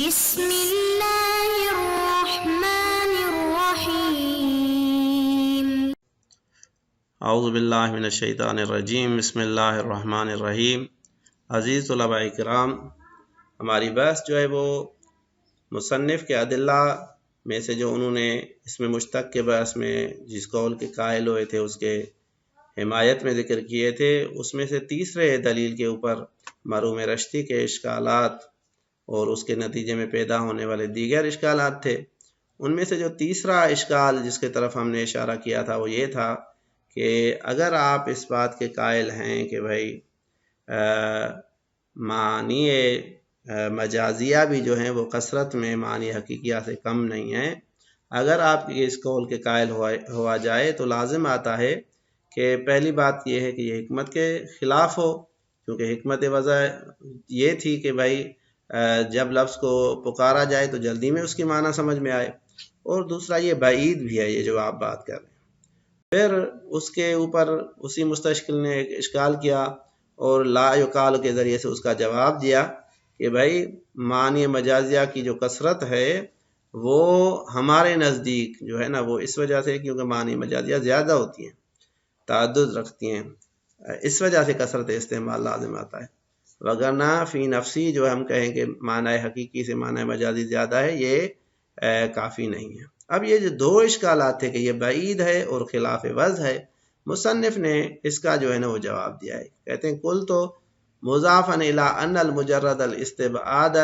بسم اللہ الرحمن الرحیم۔ اعوذ باللہ من الشیطان الرجیم، بسم اللہ الرحمن الرحیم۔ عزیز طلباء کرام، ہماری بحث جو ہے وہ مصنف کے ادلہ میں سے جو انہوں نے اس میں مشتق کے بحث میں جس قول کے قائل ہوئے تھے اس کے حمایت میں ذکر کیے تھے، اس میں سے تیسرے دلیل کے اوپر مرحوم رشتی کے اشکالات اور اس کے نتیجے میں پیدا ہونے والے دیگر اشکالات تھے۔ ان میں سے جو تیسرا اشکال جس کے طرف ہم نے اشارہ کیا تھا وہ یہ تھا کہ اگر آپ اس بات کے قائل ہیں کہ بھائی معنی مجازیہ بھی جو ہیں وہ کثرت میں معنی حقیقیہ سے کم نہیں ہیں، اگر آپ اس قول کے قائل ہوا جائے تو لازم آتا ہے کہ پہلی بات یہ ہے کہ یہ حکمت کے خلاف ہو، کیونکہ حکمت وضع یہ تھی کہ بھائی جب لفظ کو پکارا جائے تو جلدی میں اس کی معنی سمجھ میں آئے، اور دوسرا یہ بعید بھی ہے، یہ جو آپ بات کر رہے ہیں۔ پھر اس کے اوپر اسی مستشکل نے ایک اشکال کیا اور لا یقال کے ذریعے سے اس کا جواب دیا کہ بھائی معنی مجازیہ کی جو کثرت ہے وہ ہمارے نزدیک جو ہے نا وہ اس وجہ سے کیونکہ معنی مجازیہ زیادہ ہوتی ہیں، تعدد رکھتی ہیں، اس وجہ سے کثرت استعمال لازم آتا ہے، وگرنہ فی نفسی جو ہم کہیں کہ معنی حقیقی سے معنی مجازی زیادہ ہے یہ کافی نہیں ہے۔ اب یہ جو دو اشکالات تھے کہ یہ بعید ہے اور خلاف وضع ہے، مصنف نے اس کا جو ہے نا وہ جواب دیا ہے۔ کہتے ہیں کل تو مضافا الی ان المجرد الاستبعاد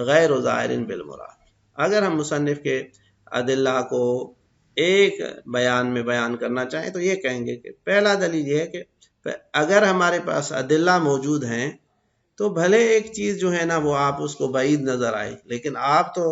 غیر ظاہر بالمراد۔ اگر ہم مصنف کے ادلہ کو ایک بیان میں بیان کرنا چاہیں تو یہ کہیں گے کہ پہلا دلیل یہ ہے کہ اگر ہمارے پاس ادلہ موجود ہیں تو بھلے ایک چیز جو ہے نا وہ آپ اس کو بعید نظر آئے، لیکن آپ تو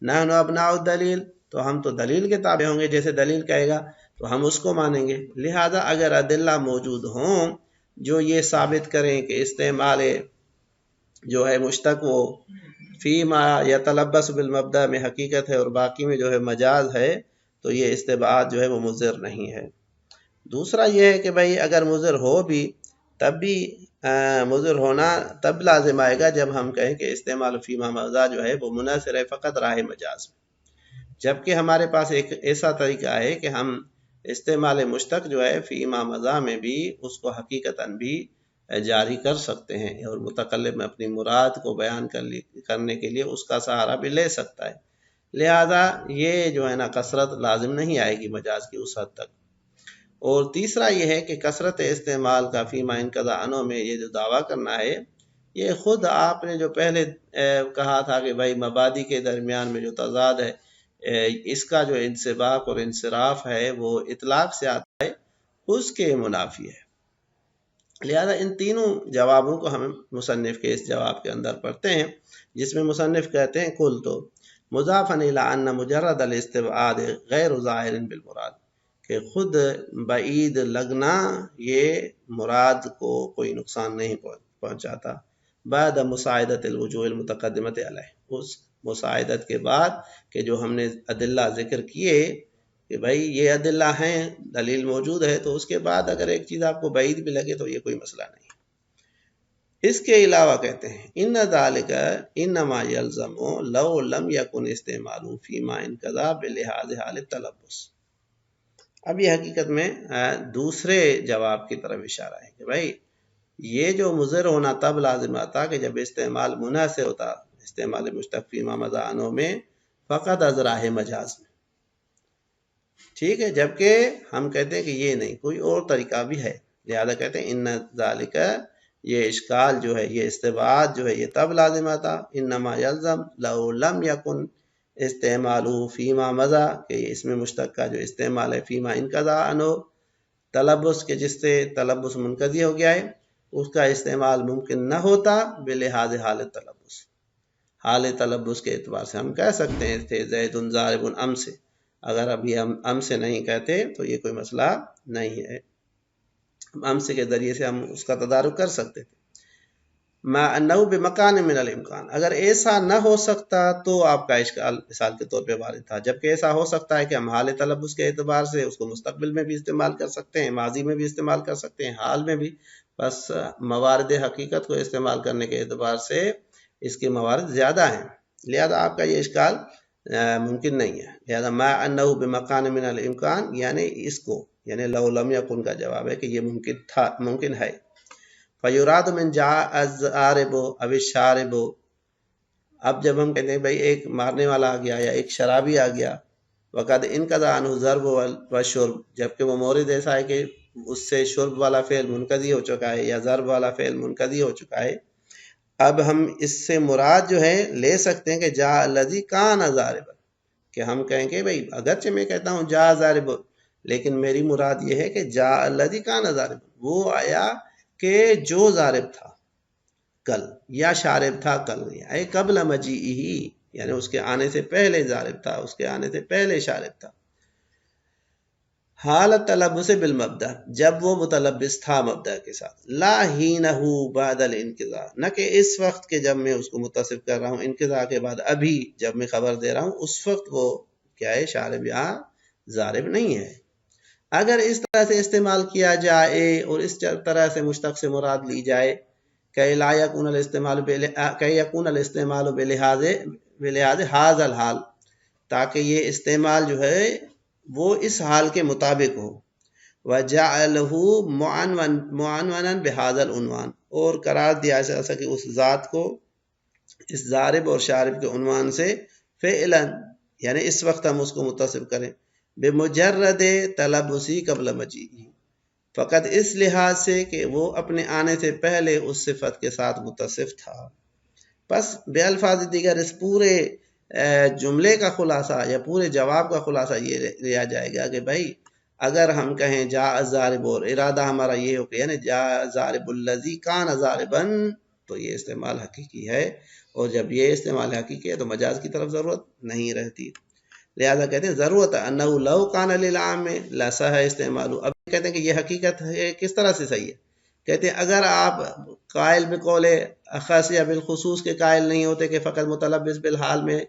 نحن ابناء الدلیل، تو ہم تو دلیل کے تابع ہوں گے، جیسے دلیل کہے گا تو ہم اس کو مانیں گے۔ لہذا اگر ادلہ موجود ہوں جو یہ ثابت کریں کہ استعمال جو ہے مشتق وہ فی ما یتلبس بالمبدا میں حقیقت ہے اور باقی میں جو ہے مجاز ہے، تو یہ استبعاد جو ہے وہ مضر نہیں ہے۔ دوسرا یہ ہے کہ بھائی اگر مضر ہو بھی تب بھی مضر ہونا تب لازم آئے گا جب ہم کہیں کہ استعمال فی ما مضا جو ہے وہ منحصر ہے فقط راہ مجاز میں، جبکہ ہمارے پاس ایک ایسا طریقہ ہے کہ ہم استعمال مشتق جو ہے فی ما مضا میں بھی اس کو حقیقتاً بھی جاری کر سکتے ہیں اور متکلم اپنی مراد کو بیان کرنے کے لیے اس کا سہارا بھی لے سکتا ہے، لہذا یہ جو ہے نا کثرت لازم نہیں آئے گی مجاز کی اس حد تک۔ اور تیسرا یہ ہے کہ کثرت استعمال کا فیما انقضا عنہ میں یہ جو دعویٰ کرنا ہے، یہ خود آپ نے جو پہلے کہا تھا کہ بھائی مبادی کے درمیان میں جو تضاد ہے اس کا جو انسباق اور انصراف ہے وہ اطلاق سے آتا ہے، اس کے منافی ہے۔ لہذا ان تینوں جوابوں کو ہم مصنف کے اس جواب کے اندر پڑھتے ہیں، جس میں مصنف کہتے ہیں کل تو مضافا الی ان مجرد الاستبعاد غیر ظاہر بالمراد، کہ خود بعید لگنا یہ مراد کو کوئی نقصان نہیں پہنچاتا، بعد مساعدت الوجوہ المتقدمۃ علیہ، اس مساعدت کے بعد کہ جو ہم نے ادلہ ذکر کیے کہ بھائی یہ ادلہ ہیں، دلیل موجود ہے، تو اس کے بعد اگر ایک چیز آپ کو بعید بھی لگے تو یہ کوئی مسئلہ نہیں۔ اس کے علاوہ کہتے ہیں ان ذالک انما یلزم لو لم یکن استعمال فیما انقضا بلحاظ حال التلبس۔ اب یہ حقیقت میں دوسرے جواب کی طرف اشارہ ہے کہ بھائی یہ جو مضر ہونا تب لازم آتا کہ جب استعمال منحصر ہوتا استعمال مشتق فیما مضا عنہ میں فقط از راہ مجاز میں، ٹھیک ہے، جبکہ ہم کہتے ہیں کہ یہ نہیں، کوئی اور طریقہ بھی ہے، لہذا کہتے ہیں ان ذالک، یہ اشکال جو ہے یہ استبعاد جو ہے یہ تب لازم آتا انما یلزم لو لم یکن استعمال فیما مضا، کہ اس میں مشتق کا جو استعمال ہے فیما انقضا عنہ تلبس کے جس سے تلبس منقضی ہو گیا ہے، اس کا استعمال ممکن نہ ہوتا بلحاظ حال تلبس، حال تلبس کے اعتبار سے ہم کہہ سکتے ہیں تھے زید ضارب ام سے، اگر ابھی ہم ام سے نہیں کہتے تو یہ کوئی مسئلہ نہیں ہے، ام سے کے ذریعے سے ہم اس کا تدارک کر سکتے تھے۔ ما انہو بمکان من الامکان، اگر ایسا نہ ہو سکتا تو آپ کا اشکال مثال کے طور پہ وارد تھا، جبکہ ایسا ہو سکتا ہے کہ ہم حال تلبس کے اعتبار سے اس کو مستقبل میں بھی استعمال کر سکتے ہیں، ماضی میں بھی استعمال کر سکتے ہیں، حال میں بھی، بس موارد حقیقت کو استعمال کرنے کے اعتبار سے اس کے موارد زیادہ ہیں، لہذا آپ کا یہ اشکال ممکن نہیں ہے. لہذا ما انہو بمکان من الامکان یعنی اس کو یعنی لو لم یکن کا جواب ہے کہ یہ ممکن ہے. فیراد من جاء الضارب او الشارب، اب جب ہم کہتے ہیں بھائی ایک مارنے والا آ گیا یا ایک شرابی آ گیا، وقد انقضى عنہ ضرب والشرب، جبکہ وہ مورد ایسا ہے کہ اس سے شرب والا فعل منقضی ہو چکا ہے یا ضرب والا فعل منقضی ہو چکا ہے. اب ہم اس سے مراد جو ہے لے سکتے ہیں کہ جا الذی کان ضاربا، کہ ہم کہیں کہ بھائی اگرچہ میں کہتا ہوں جا ضارب، لیکن میری مراد یہ ہے کہ جا الذی کان ضارب، وہ آیا کہ جو ضارب تھا کل یا شارب تھا کل، اے قبل مجیئہ یعنی اس کے آنے سے پہلے ضارب تھا، اس کے آنے سے پہلے شارب تھا. حالت تلبس بالمبدا، جب وہ متلبس تھا مبدا کے ساتھ، لا ہینہ بعد الانقضاء، نہ کہ اس وقت کے جب میں اس کو متصف کر رہا ہوں انقضاء کے بعد، ابھی جب میں خبر دے رہا ہوں اس وقت وہ کیا ہے شارب یا ضارب نہیں ہے. اگر اس طرح سے استعمال کیا جائے اور اس طرح سے مشتق سے مراد لی جائے کہ لا یکون الاستعمال بلحاظ حاض الحال، تاکہ یہ استعمال جو ہے وہ اس حال کے مطابق ہو، وَجَعَلَهُ مُعَنْوَنًا بِهَذَا الْعُنْوَانِ، اور قرار دیا جا سکے اس ذات کو اس ضارب اور شارب کے عنوان سے، فعلاً یعنی اس وقت ہم اس کو متصف کریں، بمجرد تلبسی قبل مجیئہ، فقط اس لحاظ سے کہ وہ اپنے آنے سے پہلے اس صفت کے ساتھ متصف تھا. بس بے الفاظ دیگر اس پورے جملے کا خلاصہ یا پورے جواب کا خلاصہ یہ لیا جائے گا کہ بھائی اگر ہم کہیں جا الضارب اور ارادہ ہمارا یہ ہو کہ یعنی جا ضارب الذی کان ضاربا، تو یہ استعمال حقیقی ہے، اور جب یہ استعمال حقیقی ہے تو مجاز کی طرف ضرورت نہیں رہتی. لہذا کہتے ہیں ضرورت انہو لو کان للعام لصح استعمال. اب کہتے ہیں کہ یہ حقیقت ہے کس طرح سے صحیح ہے، کہتے ہیں اگر آپ قائل بقول خاص یا بالخصوص کے قائل نہیں ہوتے کہ فقط متلبس بالحال میں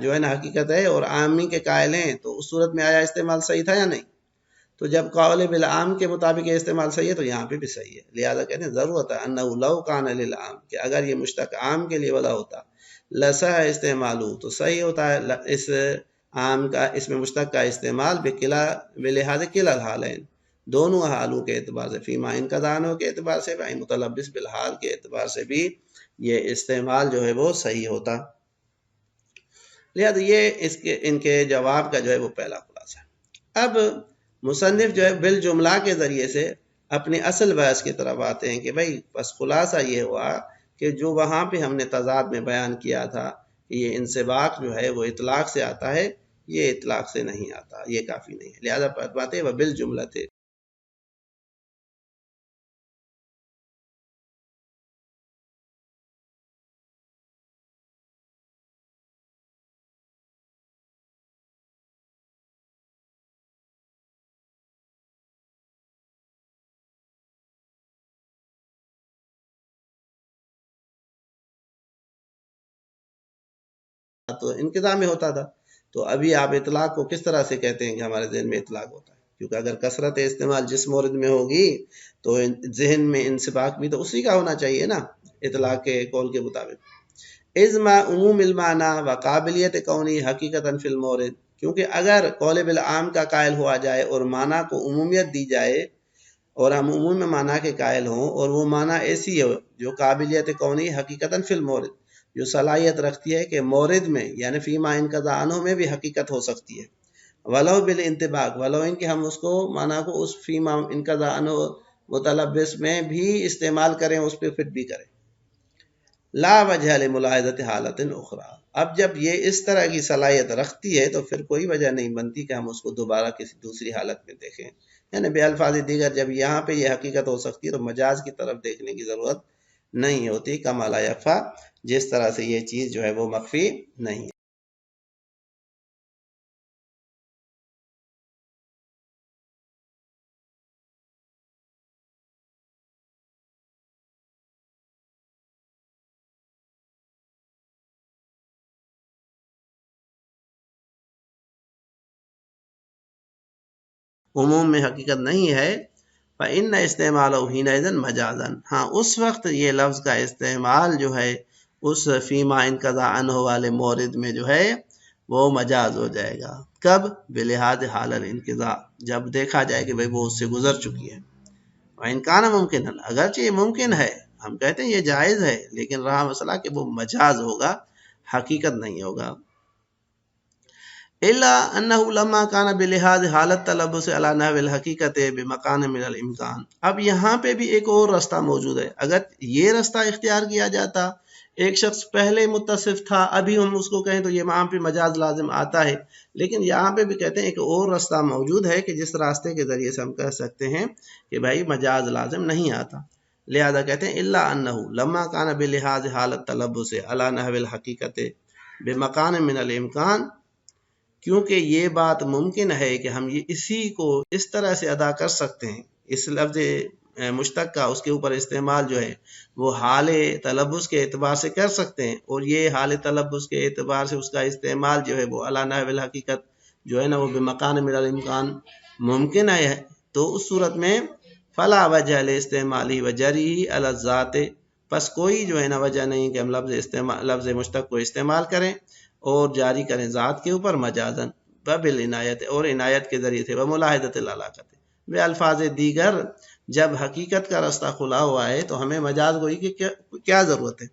جو ہے نا حقیقت ہے اور عامی کے قائل ہیں، تو اس صورت میں آیا استعمال صحیح تھا یا نہیں؟ تو جب قول بالعام کے مطابق یہ استعمال صحیح ہے تو یہاں پہ بھی صحیح ہے. لہذا کہتے ہیں ضرورت ہے انہو لو کان للعام، کہ اگر یہ مشتق عام کے لیے وضع ہوتا لصح استعمالو، تو صحیح ہوتا ہے اس عام کا اس میں مشتق کا استعمال بلحاظ کلا الحالین، دونوں حالوں کے اعتبار سے، فیما انقضاء کے اعتبار سے، متلبس بالحال کے اعتبار سے بھی یہ استعمال جو ہے وہ صحیح ہوتا. لہذا یہ ان کے جواب کا جو ہے وہ پہلا خلاصہ ہے. اب مصنف جو ہے بالجملہ کے ذریعے سے اپنی اصل بحث کی طرف آتے ہیں کہ بھائی بس خلاصہ یہ ہوا کہ جو وہاں پہ ہم نے تضاد میں بیان کیا تھا کہ یہ انسباق جو ہے وہ اطلاق سے آتا ہے، یہ اطلاق سے نہیں آتا، یہ کافی نہیں ہے. لہذا باتیں وہ بالجملہ تھے. تو انقضاء میں ہوتا تھا، تو ابھی آپ اطلاق کو کس طرح سے کہتے ہیں کہ ہمارے ذہن میں اطلاق ہوتا ہے؟ کیونکہ اگر کثرت استعمال جس مورد میں ہوگی تو ذہن میں انسباق بھی تو اسی کا ہونا چاہیے نا، اطلاق کے قول کے مطابق. ازما عموم المعنی و قابلیت کونی حقیقتاً فی المورد، کیونکہ اگر قول بالعام کا قائل ہوا جائے اور معنی کو عمومیت دی جائے اور ہم عموم معنی کے قائل ہوں اور وہ معنی ایسی ہو جو قابلیت کونی حقیقتاً فی المورد، جو صلاحیت رکھتی ہے کہ مورد میں یعنی فیما انقضاء عنہ میں بھی حقیقت ہو سکتی ہے، ولو بالانطباق، ولو ان کہ ہم اس کو معنی کو اس فیما انقضاء عنہ متلبس میں بھی استعمال کریں، اس پہ فٹ بھی کریں. لا وجہ لملاحظت حالت اخرى، اب جب یہ اس طرح کی صلاحیت رکھتی ہے تو پھر کوئی وجہ نہیں بنتی کہ ہم اس کو دوبارہ کسی دوسری حالت میں دیکھیں. یعنی بے الفاظ دیگر جب یہاں پہ یہ حقیقت ہو سکتی ہے تو مجاز کی طرف دیکھنے کی ضرورت نہیں ہوتی، کما لا یخفی، جس طرح سے یہ چیز جو ہے وہ مخفی نہیں ہے. عموم میں حقیقت نہیں ہے، فإن استعمالہ حینئذ مجازاً، ہاں اس وقت یہ لفظ کا استعمال جو ہے اس فیما انقضا عنہ والے مورد میں جو ہے وہ مجاز ہو جائے گا. کب؟ بلحاظ حال الانقضاء، جب دیکھا جائے کہ بھئی وہ اس سے گزر چکی ہے. وَإِنْ ممکن، اگرچہ یہ ممکن ہے، ہم کہتے ہیں یہ جائز ہے، لیکن رہا مسئلہ کہ وہ مجاز ہوگا، حقیقت نہیں ہوگا. إِلَّا أَنَّهُ لَمَّا كَانَ بِلِحَاظِ حَالَ التَّلَبُّسِ عَلَى نَحْوِ الْحَقِيقَةِ بِمَكَانٍ مِنَ الْإِمْكَانِ. اب یہاں پہ بھی ایک اور رستہ موجود ہے. اگر یہ رستہ اختیار کیا جاتا، ایک شخص پہلے متصف تھا، ابھی ہم اس کو کہیں تو یہ وہاں پہ مجاز لازم آتا ہے، لیکن یہاں پہ بھی کہتے ہیں ایک اور رستہ موجود ہے کہ جس راستے کے ذریعے سے ہم کہہ سکتے ہیں کہ بھائی مجاز لازم نہیں آتا. لہذا کہتے ہیں الا انہ لما کان بلحاظ حالت تلبس علی نحو الحقیقت بمکان من الامکان، کیونکہ یہ بات ممکن ہے کہ ہم یہ اسی کو اس طرح سے ادا کر سکتے ہیں. اس لفظ مشتق کا اس کے اوپر استعمال جو ہے وہ حال تلبس کے اعتبار سے کر سکتے ہیں، اور یہ حال تلبس کے اعتبار سے اس کا استعمال جو ہے وہ علی نحو الحقیقت جو ہے نا وہ بمکان من الامکان ممکن ہے. تو اس صورت میں فلا وجہ استعمالی وجری علی الذات، پس کوئی جو ہے نا وجہ نہیں کہ ہم لفظ مشتق کو استعمال کریں اور جاری کریں ذات کے اوپر مجازن بالعنایت، اور عنایت کے ذریعے سے بملاحظت العلاقت. بے الفاظ دیگر جب حقیقت کا راستہ کھلا ہوا ہے تو ہمیں مجاز گوئی کی کیا ضرورت ہے؟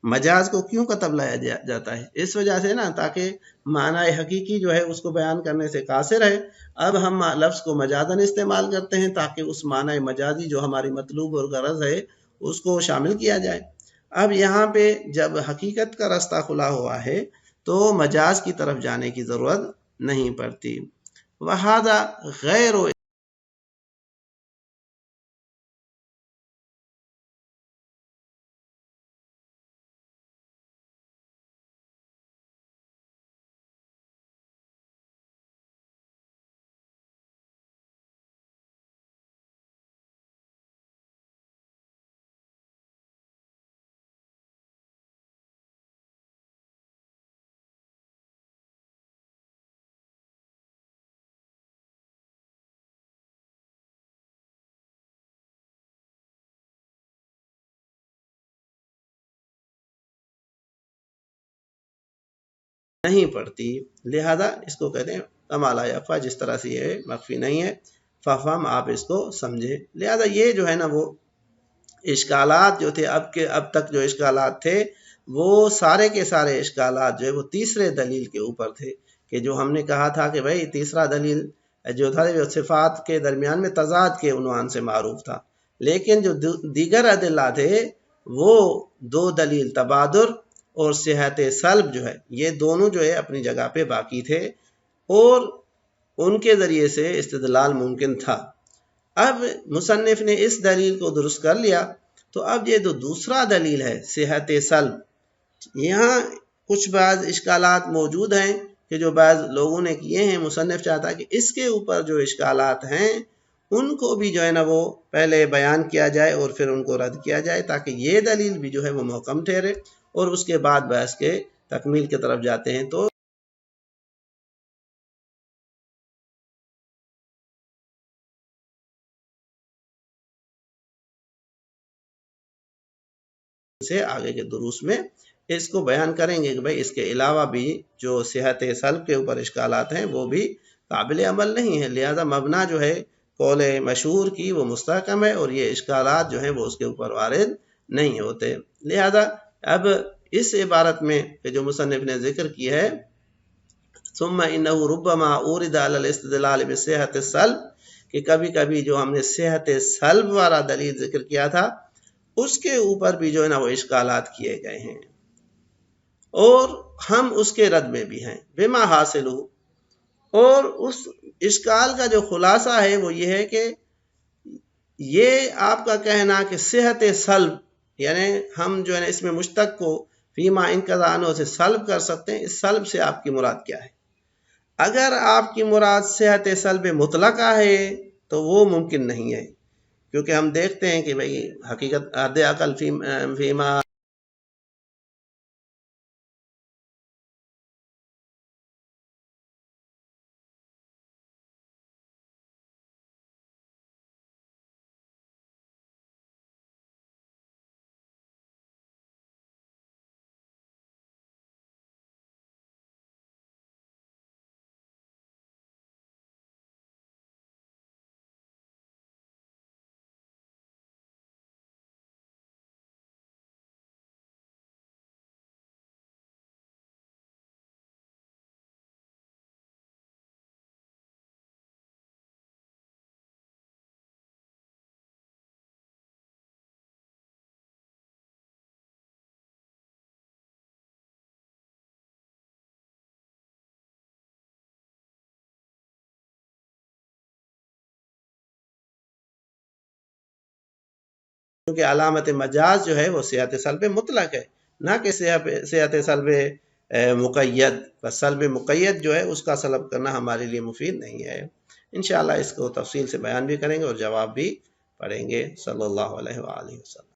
مجاز کو کیوں کتب لایا جاتا ہے؟ اس وجہ سے نا تاکہ معنی حقیقی جو ہے اس کو بیان کرنے سے قاصر ہے. اب ہم لفظ کو مجازن استعمال کرتے ہیں تاکہ اس معنی مجازی جو ہماری مطلوب اور غرض ہے اس کو شامل کیا جائے. اب یہاں پہ جب حقیقت کا راستہ کھلا ہوا ہے تو مجاز کی طرف جانے کی ضرورت نہیں پڑتی. وہذا غیر نہیں پڑتی، لہذا اس کو کہتے ہیں کما لا یخفی، جس طرح سے یہ مخفی نہیں ہے. ففہم، آپ اس کو سمجھے. لہذا یہ جو ہے نا وہ اشکالات جو تھے اب تک جو اشکالات تھے وہ سارے کے سارے اشکالات جو ہے وہ تیسرے دلیل کے اوپر تھے، کہ جو ہم نے کہا تھا کہ بھائی تیسرا دلیل جو تھا وہ صفات کے درمیان میں تضاد کے عنوان سے معروف تھا، لیکن جو دیگر ادلہ تھے وہ دو دلیل تبادر اور صحت سلب جو ہے یہ دونوں جو ہے اپنی جگہ پہ باقی تھے اور ان کے ذریعے سے استدلال ممکن تھا. اب مصنف نے اس دلیل کو درست کر لیا تو اب یہ جو دوسرا دلیل ہے صحت سلب، یہاں کچھ بعض اشکالات موجود ہیں کہ جو بعض لوگوں نے کیے ہیں. مصنف چاہتا ہے کہ اس کے اوپر جو اشکالات ہیں ان کو بھی جو ہے نا وہ پہلے بیان کیا جائے اور پھر ان کو رد کیا جائے تاکہ یہ دلیل بھی جو ہے وہ محکم ٹھہرے، اور اس کے بعد بحث کے تکمیل کی طرف جاتے ہیں. تو سے آگے کے دروس میں اس کو بیان کریں گے کہ بھئی اس کے علاوہ بھی جو صحت سلب کے اوپر اشکالات ہیں وہ بھی قابل عمل نہیں ہے. لہذا مبنا جو ہے قول مشہور کی وہ مستحکم ہے اور یہ اشکالات جو ہیں وہ اس کے اوپر وارد نہیں ہوتے. لہذا اب اس عبارت میں کہ جو مصنف نے ذکر کی ہے ثم انہ ربما اورد علی الاستدلال بصحت السلب، کہ کبھی کبھی جو ہم نے صحت سلب والا دلیل ذکر کیا تھا اس کے اوپر بھی جو ہے نا وہ اشکالات کیے گئے ہیں اور ہم اس کے رد میں بھی ہیں. بما حاصل ہو، اور اس اشکال کا جو خلاصہ ہے وہ یہ ہے کہ یہ آپ کا کہنا کہ صحت سلب یعنی ہم جو ہے نا اس میں مشتق کو فیما انقضا عنہ سے سلب کر سکتے ہیں، اس سلب سے آپ کی مراد کیا ہے؟ اگر آپ کی مراد صحت سلب مطلقہ ہے تو وہ ممکن نہیں ہے، کیونکہ ہم دیکھتے ہیں کہ بھئی حقیقت حد عقل فیما کیونکہ علامت مجاز جو ہے وہ صیغۃ سلب مطلق ہے، نہ کہ صیغۃ سلب مقید. بس سلب مقید جو ہے اس کا سلب کرنا ہمارے لیے مفید نہیں ہے. انشاءاللہ اس کو تفصیل سے بیان بھی کریں گے اور جواب بھی پڑھیں گے. صلی اللہ علیہ وآلہ وسلم.